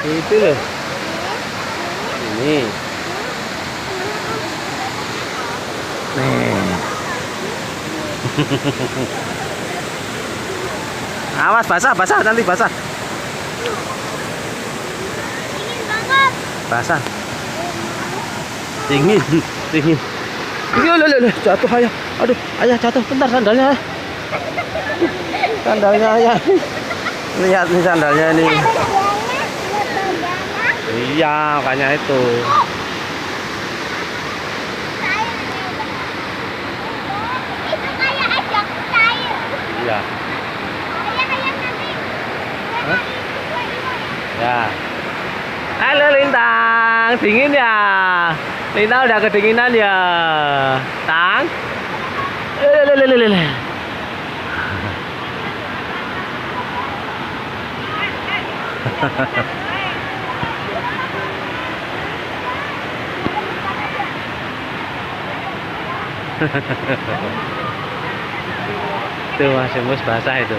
Itu loh. Ini. Nih. Awas basah, basah nanti basah. Dingin banget. Basah. Dingin, dingin. Loh, jatuh ayah. Aduh, ayah jatuh. Bentar sandalnya. Sandalnya ayah. Lihat nih sandalnya ini. Iya, makanya itu. Itu kayak ajak cair. Iya. Ayah nanti. Hah? Ya. Halo Lintang, dingin ya? Lintang udah kedinginan ya? Tang? Lelelelelele. Tuh masih mus basah itu.